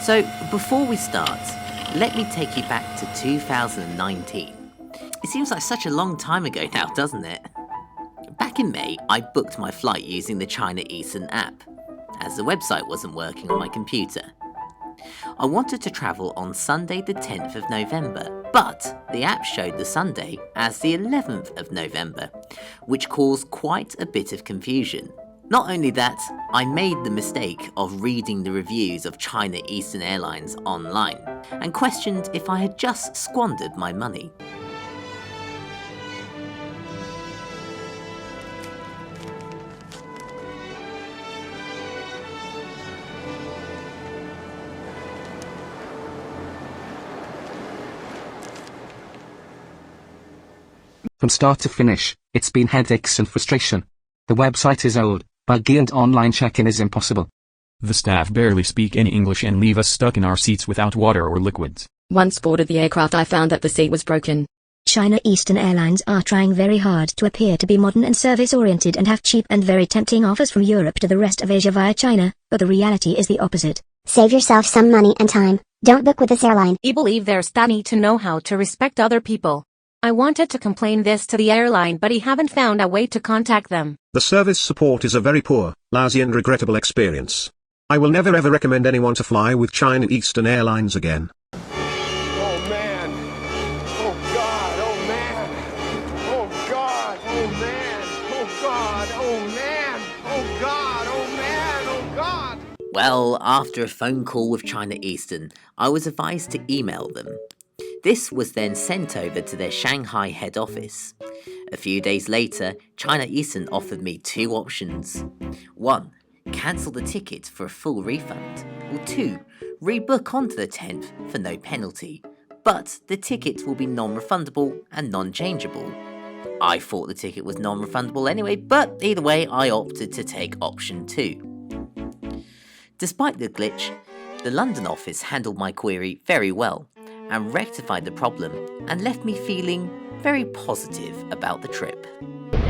So, before we start, let me take you back to 2019. It seems like such a long time ago now, doesn't it? Back in May, I booked my flight using the China Eastern app, as the website wasn't working on my computer. I wanted to travel on Sunday the 10th of November, but the app showed the Sunday as the 11th of November, which caused quite a bit of confusion. Not only that, I made the mistake of reading the reviews of China Eastern Airlines online and questioned if I had just squandered my money. From start to finish, it's been headaches and frustration. The website is old, buggy, and online check-in is impossible. The staff barely speak any English and leave us stuck in our seats without water or liquids. Once boarded the aircraft, I found that the seat was broken. China Eastern Airlines are trying very hard to appear to be modern and service-oriented and have cheap and very tempting offers from Europe to the rest of Asia via China, but the reality is the opposite. Save yourself some money and time. Don't book with this airline. I believe their staff need to know how to respect other people. I wanted to complain this to the airline, but I haven't found a way to contact them. The service support is a very poor, lousy and regrettable experience. I will never ever recommend anyone to fly with China Eastern Airlines again. Oh man. Oh God. Oh man. Oh God. Oh man. Oh God. Oh man. Oh God. Oh man. Oh God. Well, after a phone call with China Eastern, I was advised to email them. This was then sent over to their Shanghai head office. A few days later, China Eastern offered me two options. 1. Cancel the ticket for a full refund. Or 2. Rebook onto the 10th for no penalty. But the ticket will be non-refundable and non-changeable. I thought the ticket was non-refundable anyway, but either way I opted to take option 2. Despite the glitch, the London office handled my query very well and rectified the problem and left me feeling very positive about the trip.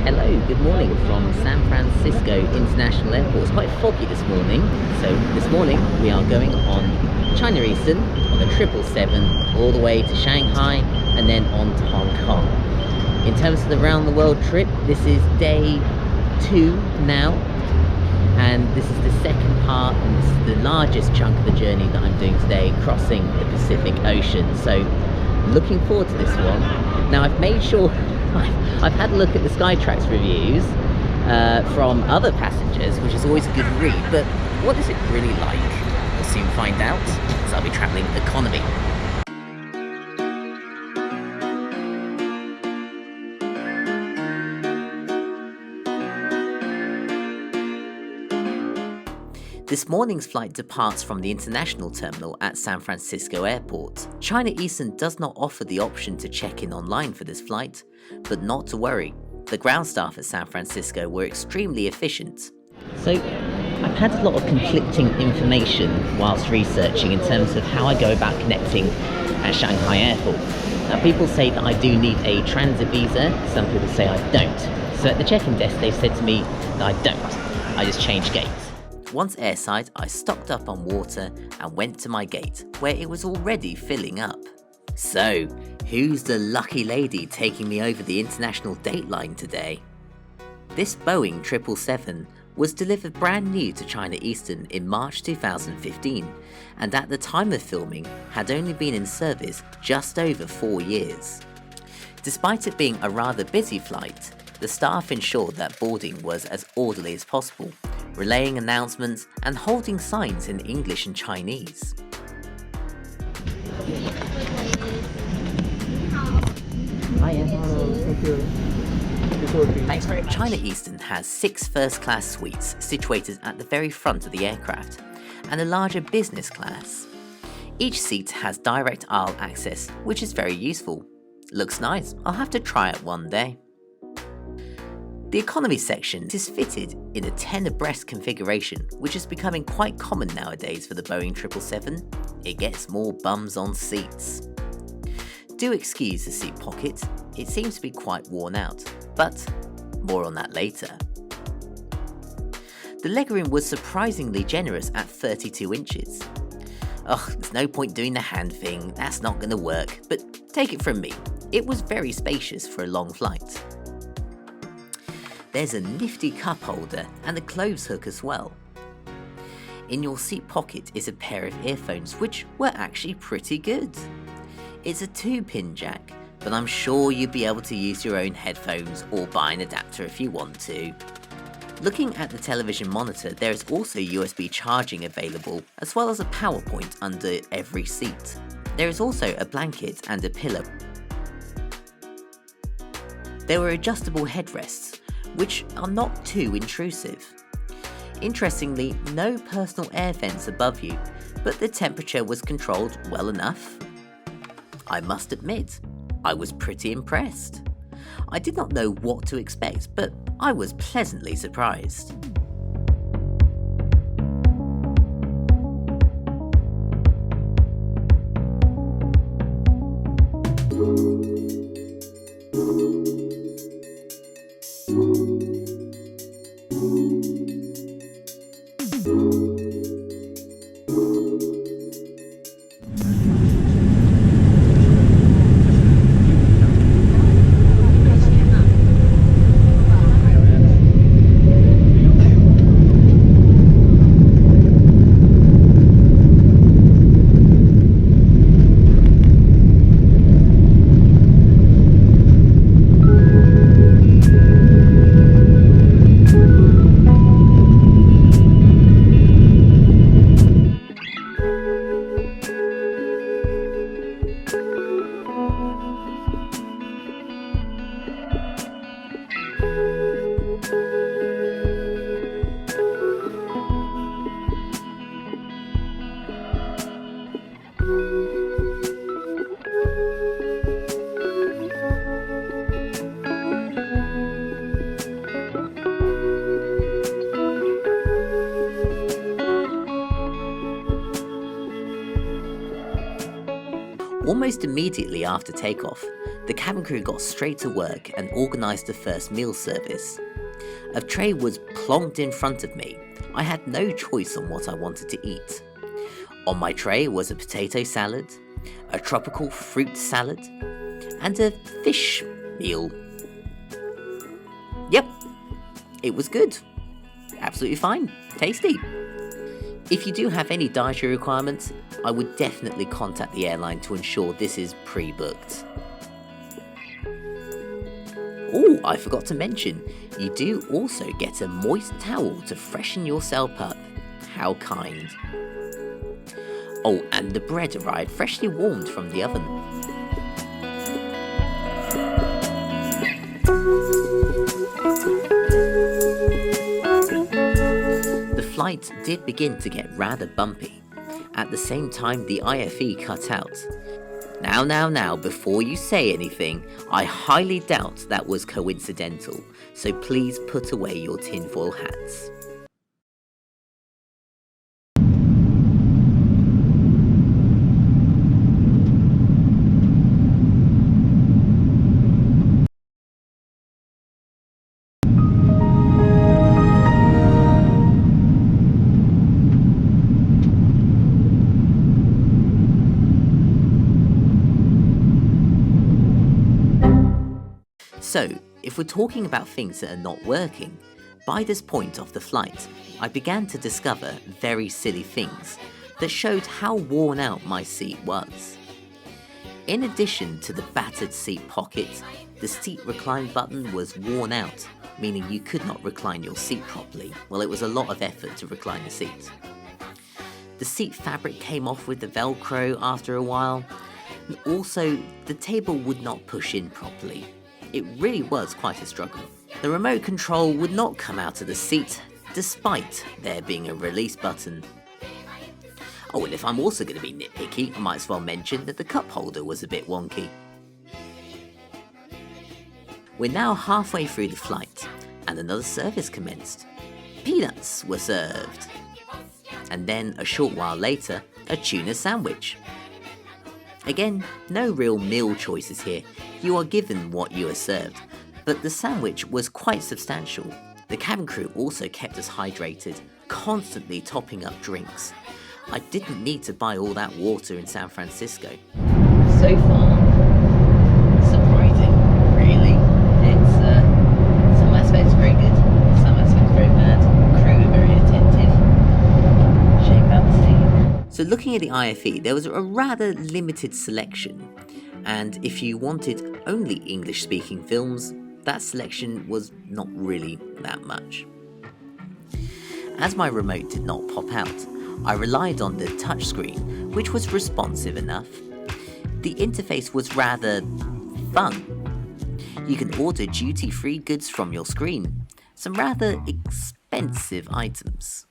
Hello, good morning from San Francisco International Airport. It's quite foggy this morning, so this morning we are going on China Eastern on the 777 all the way to Shanghai and then on to Hong Kong. In terms of the round the world trip, this is day 2 now, and this is the second part and this is the largest chunk of the journey that I'm doing today, crossing the Pacific Ocean. So looking forward to this one. Now I've made sure I've had a look at the Skytrax reviews from other passengers, which is always a good read, but what is it really like? We'll soon find out, as I'll be travelling economy. This morning's flight departs from the international terminal at San Francisco Airport. China Eastern does not offer the option to check in online for this flight, but not to worry. The ground staff at San Francisco were extremely efficient. So, I've had a lot of conflicting information whilst researching in terms of how I go about connecting at Shanghai Airport. Now, people say that I do need a transit visa, some people say I don't. So at the check-in desk they said to me that I don't. I just change gates. Once airside, I stocked up on water and went to my gate, where it was already filling up. So, who's the lucky lady taking me over the international date line today? This Boeing 777 was delivered brand new to China Eastern in March 2015, and at the time of filming had only been in service just over 4 years. Despite it being a rather busy flight, the staff ensured that boarding was as orderly as possible, relaying announcements and holding signs in English and Chinese. Thanks. China Eastern has 6 first-class suites situated at the very front of the aircraft, and a larger business class. Each seat has direct aisle access, which is very useful. Looks nice, I'll have to try it one day. The economy section is fitted in a 10 abreast configuration, which is becoming quite common nowadays for the Boeing 777. It gets more bums on seats. Do excuse the seat pocket, it seems to be quite worn out, but more on that later. The legroom was surprisingly generous at 32 inches. Ugh, there's no point doing the hand thing, that's not gonna work, but take it from me, it was very spacious for a long flight. There's a nifty cup holder and a clothes hook as well. In your seat pocket is a pair of earphones which were actually pretty good. It's a 2-pin jack, but I'm sure you'd be able to use your own headphones or buy an adapter if you want to. Looking at the television monitor, there is also USB charging available, as well as a power point under every seat. There is also a blanket and a pillow. There were adjustable headrests, which are not too intrusive. Interestingly, no personal air vents above you, but the temperature was controlled well enough. I must admit, I was pretty impressed. I did not know what to expect, but I was pleasantly surprised. Almost immediately after takeoff, the cabin crew got straight to work and organised the first meal service. A tray was plonked in front of me. I had no choice on what I wanted to eat. On my tray was a potato salad, a tropical fruit salad, and a fish meal. Yep, it was good. Absolutely fine, tasty. If you do have any dietary requirements, I would definitely contact the airline to ensure this is pre-booked. Oh, I forgot to mention, you do also get a moist towel to freshen yourself up. How kind. Oh, and the bread arrived freshly warmed from the oven. The flight did begin to get rather bumpy. At the same time, the IFE cut out. Now, before you say anything, I highly doubt that was coincidental, so please put away your tinfoil hats. So, if we're talking about things that are not working, by this point of the flight, I began to discover very silly things that showed how worn out my seat was. In addition to the battered seat pocket, the seat recline button was worn out, meaning you could not recline your seat properly. Well, it was a lot of effort to recline the seat. The seat fabric came off with the Velcro after a while, and also the table would not push in properly. It really was quite a struggle. The remote control would not come out of the seat, despite there being a release button. Oh, and if I'm also going to be nitpicky, I might as well mention that the cup holder was a bit wonky. We're now halfway through the flight, and another service commenced. Peanuts were served. And then, a short while later, a tuna sandwich. Again, no real meal choices here, you are given what you are served, but the sandwich was quite substantial. The cabin crew also kept us hydrated, constantly topping up drinks. I didn't need to buy all that water in San Francisco. So far, surprising, really. It's, some aspects very good, some aspects very bad. Crew very attentive. Shame about the scene. So looking at the IFE, there was a rather limited selection. And if you wanted only English-speaking films, that selection was not really that much. As my remote did not pop out, I relied on the touchscreen, which was responsive enough. The interface was rather fun. You can order duty-free goods from your screen, some rather expensive items.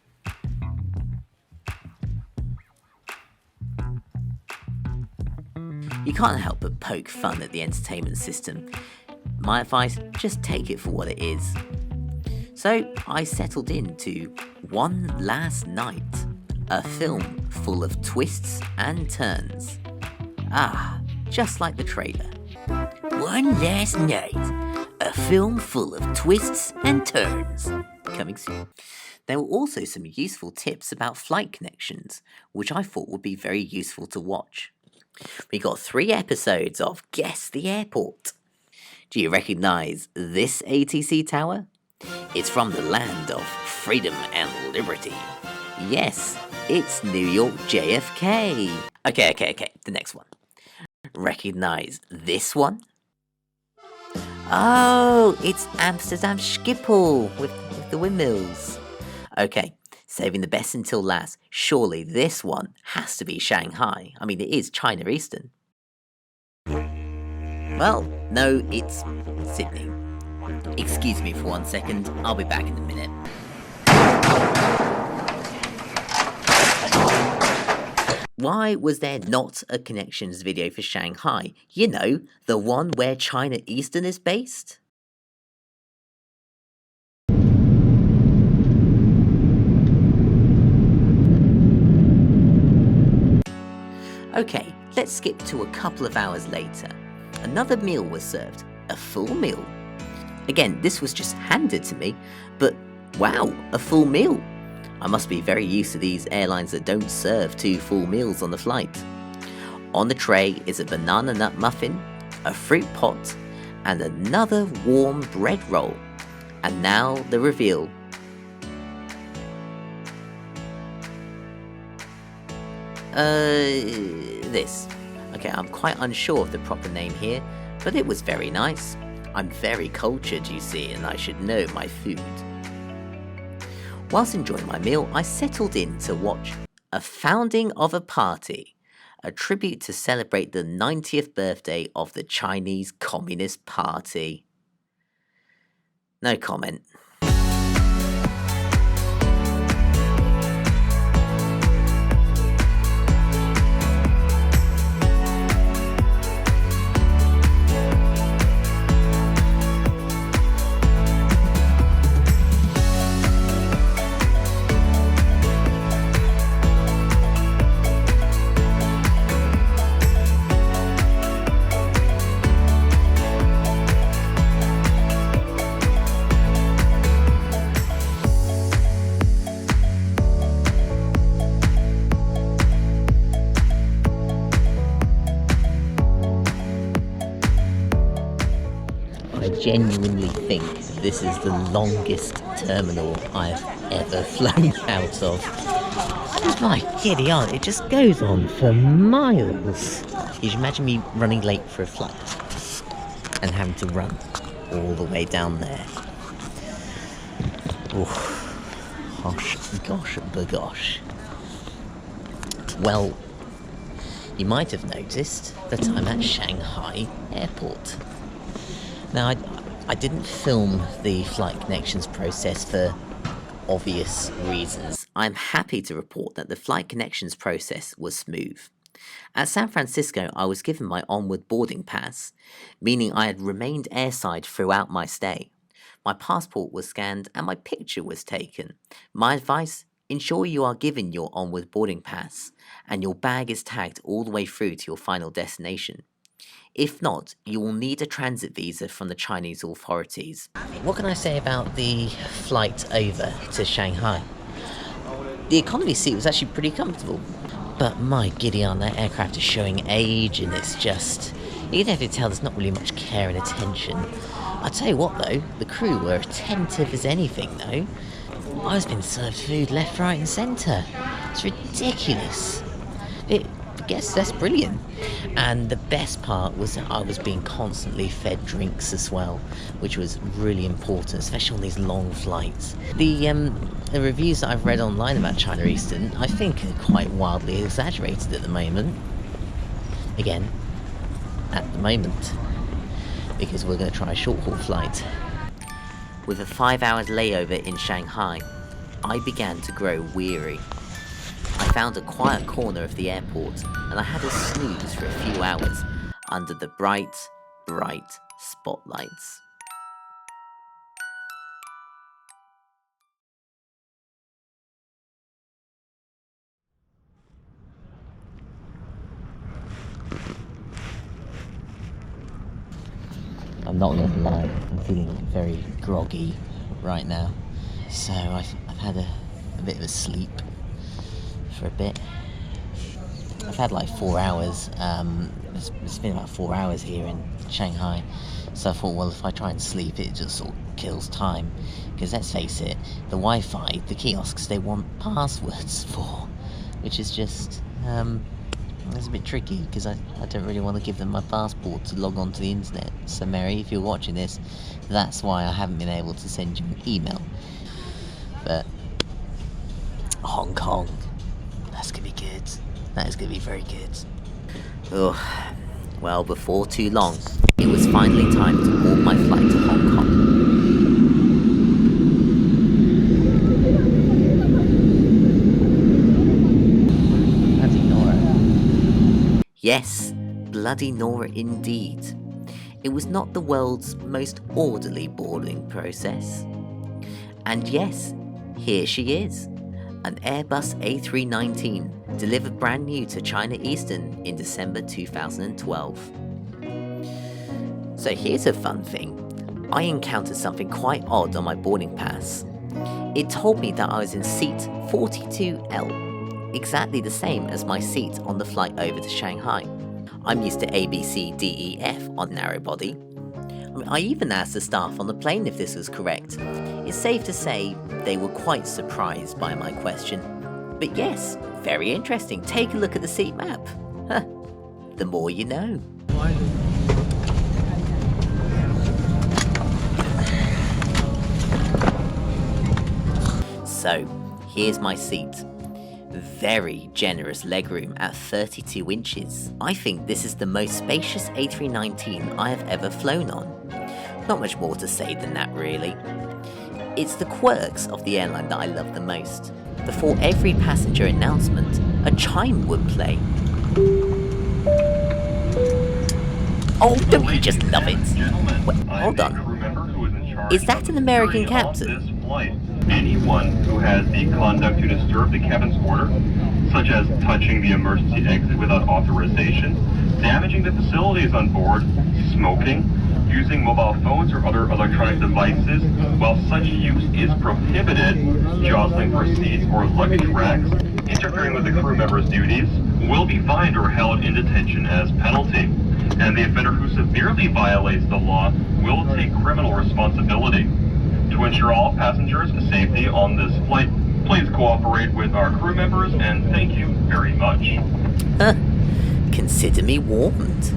You can't help but poke fun at the entertainment system. My advice, just take it for what it is. So I settled into One Last Night, a film full of twists and turns. Ah, just like the trailer. One Last Night, a film full of twists and turns. Coming soon. There were also some useful tips about flight connections, which I thought would be very useful to watch. We got 3 episodes of Guess the Airport. Do you recognise this ATC tower? It's from the land of freedom and liberty. Yes, it's New York JFK. Okay, the next one. Recognise this one? Oh, it's Amsterdam Schiphol with the windmills. Okay, saving the best until last. Surely this one has to be Shanghai. I mean, it is China Eastern. Well, no, it's Sydney. Excuse me for 1 second, I'll be back in a minute. Why was there not a connections video for Shanghai? You know, the one where China Eastern is based? Okay, let's skip to a couple of hours later. Another meal was served, a full meal. Again, this was just handed to me, but wow, a full meal. I must be very used to these airlines that don't serve 2 full meals on the flight. On the tray is a banana nut muffin, a fruit pot, and another warm bread roll. And now the reveal. This. Okay, I'm quite unsure of the proper name here, but it was very nice. I'm very cultured, you see, and I should know my food. Whilst enjoying my meal, I settled in to watch A Founding of a Party, a tribute to celebrate the 90th birthday of the Chinese Communist Party. No comment. I genuinely think this is the longest terminal I've ever flown out of. My giddy aunt, it just goes on for miles. You should imagine me running late for a flight and having to run all the way down there. Oh, gosh, bagosh. Well, you might have noticed that I'm at Shanghai Airport. Now, I didn't film the flight connections process for obvious reasons. I'm happy to report that the flight connections process was smooth. At San Francisco, I was given my onward boarding pass, meaning I had remained airside throughout my stay. My passport was scanned and my picture was taken. My advice, ensure you are given your onward boarding pass and your bag is tagged all the way through to your final destination. If not, you will need a transit visa from the Chinese authorities. What can I say about the flight over to Shanghai? the economy seat was actually pretty comfortable. But my giddy on, that aircraft is showing age, and it's just, you can definitely tell there's not really much care and attention. I'll tell you what though, the crew were attentive as anything though. I was being served food left, right and centre. It's ridiculous. I guess that's brilliant. And the best part was that I was being constantly fed drinks as well, which was really important, especially on these long flights. The reviews that I've read online about China Eastern, I think are quite wildly exaggerated at the moment. Again, at the moment, because we're going to try a short-haul flight. With a 5-hour layover in Shanghai, I began to grow weary. I found a quiet corner of the airport, and I had a snooze for a few hours under the bright, bright spotlights. I'm not gonna lie, I'm feeling very groggy right now. So I've had a bit of a sleep for a bit. I've had like 4 hours, it's been about 4 hours here in Shanghai. So I thought, well, if I try and sleep, it just sort of kills time. Because let's face it, the Wi-Fi, the kiosks, they want passwords for, which is just, it's a bit tricky because I don't really want to give them my passport to log on to the internet. So Mary, if you're watching this, that's why I haven't been able to send you an email. But Hong Kong, that's going to be good. That is going to be very good. Ugh. Well, before too long, it was finally time to board my flight to Hong Kong. Yes, bloody Nora indeed. It was not the world's most orderly boarding process. And yes, here she is, an Airbus A319, delivered brand new to China Eastern in December 2012. So here's a fun thing. I encountered something quite odd on my boarding pass. It told me that I was in seat 42L. Exactly the same as my seat on the flight over to Shanghai. I'm used to A, B, C, D, E, F on narrow body. I even asked the staff on the plane if this was correct. It's safe to say they were quite surprised by my question. But yes, very interesting. Take a look at the seat map. Huh. The more you know. So, here's my seat. Very generous legroom at 32 inches. I think this is the most spacious A319 I have ever flown on. Not much more to say than that, really. It's the quirks of the airline that I love the most. Before every passenger announcement, a chime would play. Oh, don't you just love it? Wait, hold on. Is that an American captain? Anyone who has the conduct to disturb the cabin's order, such as touching the emergency exit without authorization, damaging the facilities on board, smoking, using mobile phones or other electronic devices while such use is prohibited, jostling for seats or luggage racks, interfering with the crew member's duties, will be fined or held in detention as penalty. And the offender who severely violates the law will take criminal responsibility. To ensure all passengers' safety on this flight, please cooperate with our crew members and thank you very much. Consider me warned.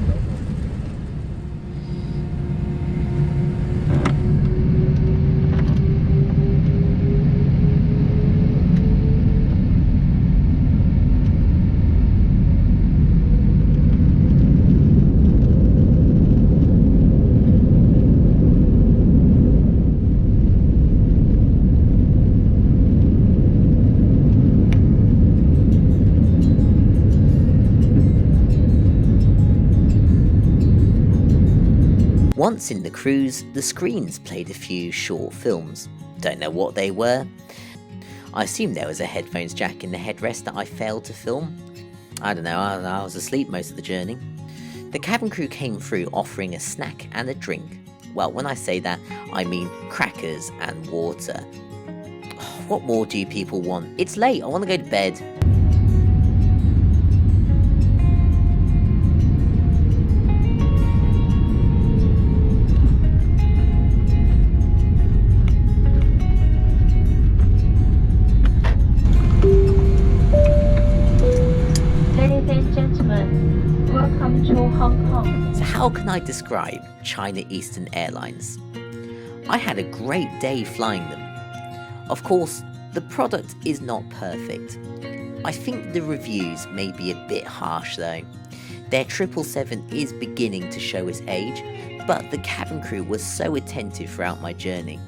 Once in the cruise, the screens played a few short films. Don't know what they were. I assume there was a headphones jack in the headrest that I failed to film. I don't know, I was asleep most of the journey. The cabin crew came through offering a snack and a drink. Well, when I say that, I mean crackers and water. Oh, what more do you people want? It's late, I want to go to bed. Ladies and gentlemen, welcome to Hong Kong. So how can I describe China Eastern Airlines? I had a great day flying them. Of course, the product is not perfect. I think the reviews may be a bit harsh though. Their 777 is beginning to show its age, but the cabin crew was so attentive throughout my journey.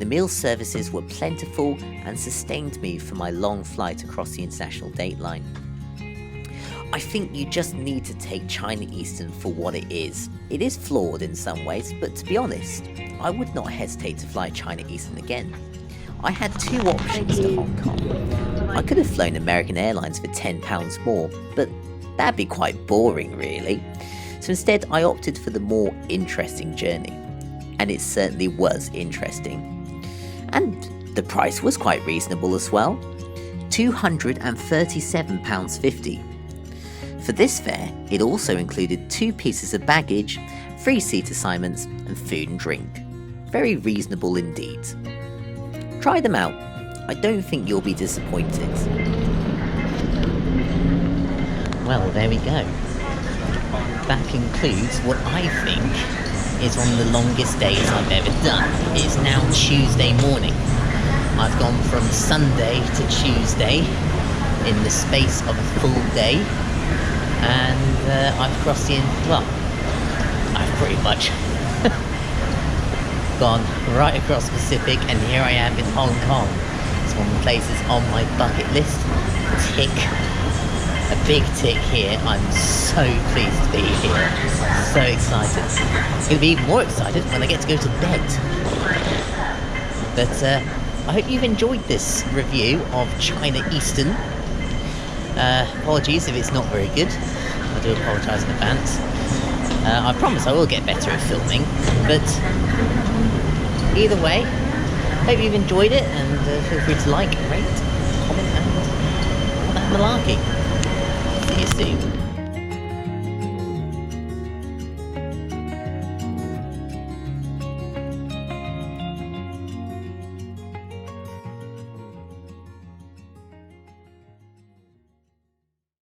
The meal services were plentiful and sustained me for my long flight across the international date line. I think you just need to take China Eastern for what it is. It is flawed in some ways, but to be honest, I would not hesitate to fly China Eastern again. I had two options to Hong Kong. I could have flown American Airlines for £10 more, but that'd be quite boring really. So instead I opted for the more interesting journey. And it certainly was interesting. And the price was quite reasonable as well. £237.50. For this fare, it also included 2 pieces of baggage, 3 seat assignments, and food and drink. Very reasonable indeed. Try them out. I don't think you'll be disappointed. Well, there we go. That concludes what I think is one of the longest days I've ever done. It's now Tuesday morning. I've gone from Sunday to Tuesday in the space of a full day. And I've crossed I've pretty much gone right across the Pacific, and here I am in Hong Kong. It's one of the places on my bucket list. Tick. A big tick here. I'm so pleased to be here. So excited. I'm going to be even more excited when I get to go to bed. But I hope you've enjoyed this review of China Eastern. Apologies if it's not very good. I do apologise in advance. I promise I will get better at filming, but either way, hope you've enjoyed it, and feel free to like, rate, comment, and all that malarkey. See you soon.